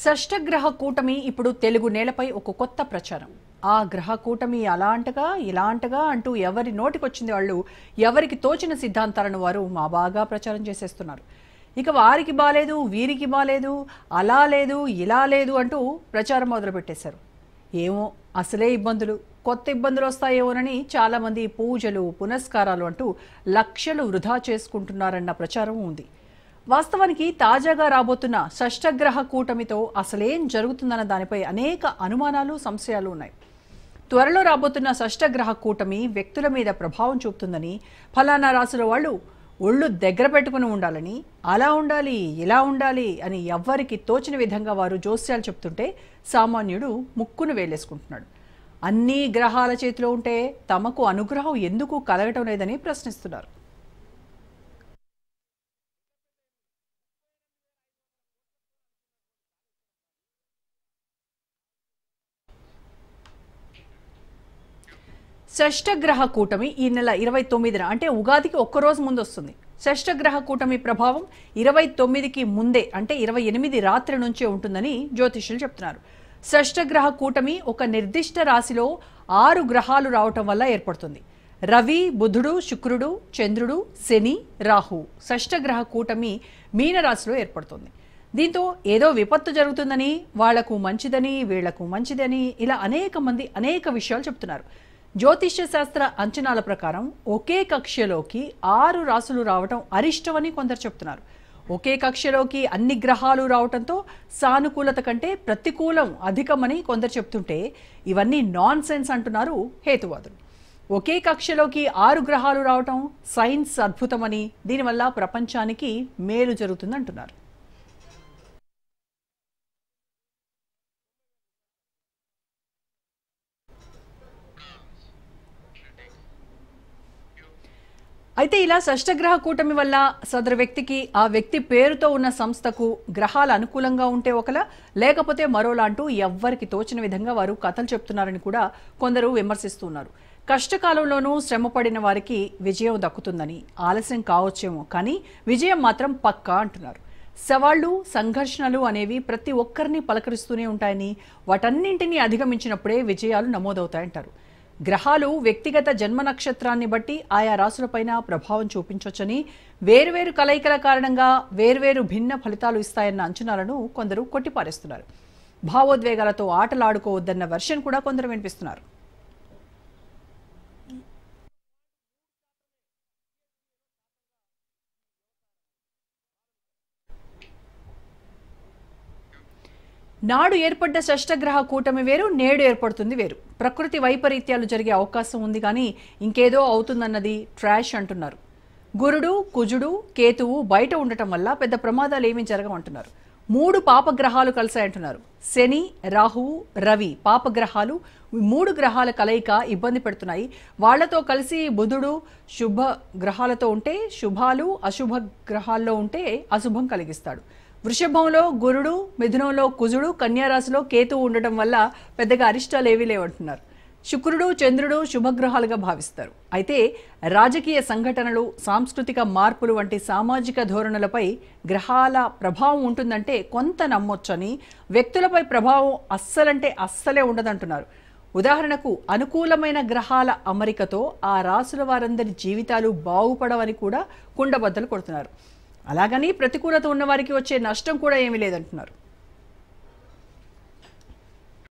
షష్టగ్రహ కూటమి ఇప్పుడు తెలుగు నేలపై ఒక కొత్త ప్రచారం. ఆ గ్రహ కూటమి అలాంటగా ఇలాంటగా అంటూ ఎవరి నోటికొచ్చింది వాళ్ళు ఎవరికి తోచిన సిద్ధాంతాలను వారు మా బాగా ప్రచారం చేసేస్తున్నారు. ఇక వారికి బాలేదు, వీరికి బాలేదు, అలా లేదు, ఇలా లేదు అంటూ ప్రచారం మొదలుపెట్టేశారు. ఏమో అసలే ఇబ్బందులు, కొత్త ఇబ్బందులు వస్తాయేమోనని చాలామంది పూజలు, పునస్కారాలు అంటూ లక్షలు వృధా చేసుకుంటున్నారన్న ప్రచారం ఉంది. వాస్తవానికి తాజాగా రాబోతున్న షష్టగ్రహ కూటమితో అసలేం జరుగుతుందన్న దానిపై అనేక అనుమానాలు, సంశయాలు ఉన్నాయి. త్వరలో రాబోతున్న షష్టగ్రహ కూటమి వ్యక్తుల మీద ప్రభావం చూపుతుందని, ఫలానా రాసుల వాళ్ళు ఒళ్ళు దగ్గర పెట్టుకుని ఉండాలని, అలా ఉండాలి, ఇలా ఉండాలి అని ఎవ్వరికి తోచిన విధంగా వారు జోస్యాలు చెప్తుంటే సామాన్యుడు ముక్కును వేలేసుకుంటున్నాడు. అన్ని గ్రహాల చేతిలో ఉంటే తమకు అనుగ్రహం ఎందుకు కలగటం లేదని ప్రశ్నిస్తున్నారు. షష్టగ్రహ కూటమి ఈ నెల 29న అంటే ఉగాదికి ఒక్కరోజు ముందు వస్తుంది. షష్టగ్రహ కూటమి ప్రభావం 29కి ముందే అంటే 28 రాత్రి నుంచే ఉంటుందని జ్యోతిష్యులు చెప్తున్నారు. షష్టగ్రహ కూటమి ఒక నిర్దిష్ట రాశిలో 6 గ్రహాలు రావటం వల్ల ఏర్పడుతుంది. రవి, బుధుడు, శుక్రుడు, చంద్రుడు, శని, రాహు షష్టగ్రహ కూటమి మీనరాశిలో ఏర్పడుతుంది. దీంతో ఏదో విపత్తు జరుగుతుందని, వాళ్లకు మంచిదని, వీళ్లకు మంచిదని ఇలా అనేక మంది అనేక విషయాలు చెప్తున్నారు. జ్యోతిష్య శాస్త్ర అంచనాల ప్రకారం ఒకే కక్ష్యలోకి 6 రాసులు రావటం అరిష్టమని కొందరు చెప్తున్నారు. ఒకే కక్ష్యలోకి అన్ని గ్రహాలు రావటంతో సానుకూలత కంటే ప్రతికూలం అధికమని కొందరు చెప్తుంటే ఇవన్నీ నాన్ సెన్స్ అంటున్నారు హేతువాదులు. ఒకే కక్ష్యలోకి 6 గ్రహాలు రావటం సైన్స్ అద్భుతమని, దీనివల్ల ప్రపంచానికి మేలు జరుగుతుందంటున్నారు. అయితే ఇలా షష్టగ్రహ కూటమి వల్ల సదరు వ్యక్తికి, ఆ వ్యక్తి పేరుతో ఉన్న సంస్థకు గ్రహాలు అనుకూలంగా ఉంటే ఒకలా, లేకపోతే మరోలా అంటూ ఎవ్వరికి తోచిన విధంగా వారు కథలు చెప్తున్నారని కూడా కొందరు విమర్శిస్తున్నారు. కష్టకాలంలోనూ శ్రమపడిన వారికి విజయం దక్కుతుందని, ఆలస్యం కావచ్చేమో కానీ విజయం మాత్రం పక్కా అంటున్నారు. సవాళ్లు, సంఘర్షణలు అనేవి ప్రతి ఒక్కరిని పలకరిస్తూనే ఉంటాయని, వాటన్నింటినీ అధిగమించినప్పుడే విజయాలు నమోదవుతాయంటారు. గ్రహాలు వ్యక్తిగత జన్మ నక్షత్రాన్ని బట్టి ఆయా రాశులపైన ప్రభావం చూపించవచ్చని, వేరువేరు కలయికల కారణంగా వేర్వేరు భిన్న ఫలితాలు ఇస్తాయన్న అంచనాలను కొందరు కొట్టిపారేస్తున్నారు. భావోద్వేగాలతో ఆటలాడుకోవద్దన్న వెర్షన్ కూడా కొందరు వినిపిస్తున్నారు. నాడు ఏర్పడ్డ షష్టగ్రహ కూటమి వేరు, నేడు ఏర్పడుతుంది వేరు. ప్రకృతి వైపరీత్యాలు జరిగే అవకాశం ఉంది కానీ ఇంకేదో అవుతుందన్నది ట్రాష్ అంటున్నారు. గురుడు, కుజుడు, కేతువు బయట ఉండటం వల్ల పెద్ద ప్రమాదాలు ఏమీ జరగమంటున్నారు. 3 పాపగ్రహాలు కలిసాయంటున్నారు. శని, రాహువు, రవి పాపగ్రహాలు. 3 గ్రహాల కలయిక ఇబ్బంది పెడుతున్నాయి. వాళ్లతో కలిసి బుధుడు శుభ గ్రహాలతో ఉంటే శుభాలు, అశుభ గ్రహాల్లో ఉంటే అశుభం కలిగిస్తాడు. వృషభంలో గురుడు, మిథునంలో కుజుడు, కన్యారాశిలో కేతువు ఉండటం వల్ల పెద్దగా అరిష్టాలు ఏవీ లేవంటున్నారు. శుక్రుడు, చంద్రుడు శుభగ్రహాలుగా భావిస్తారు. అయితే రాజకీయ సంఘటనలు, సాంస్కృతిక మార్పులు వంటి సామాజిక ధోరణులపై గ్రహాల ప్రభావం ఉంటుందంటే కొంత నమ్మొచ్చని, వ్యక్తులపై ప్రభావం అస్సలంటే అస్సలే ఉండదంటున్నారు. ఉదాహరణకు అనుకూలమైన గ్రహాల అమరికతో ఆ రాసుల వారందరి జీవితాలు బాగుపడవని కూడా కుండబద్దలు కొడుతున్నారు. అలాగని ప్రతికూలత ఉన్నవారికి వచ్చే నష్టం కూడా ఏమీ లేదంటున్నారు.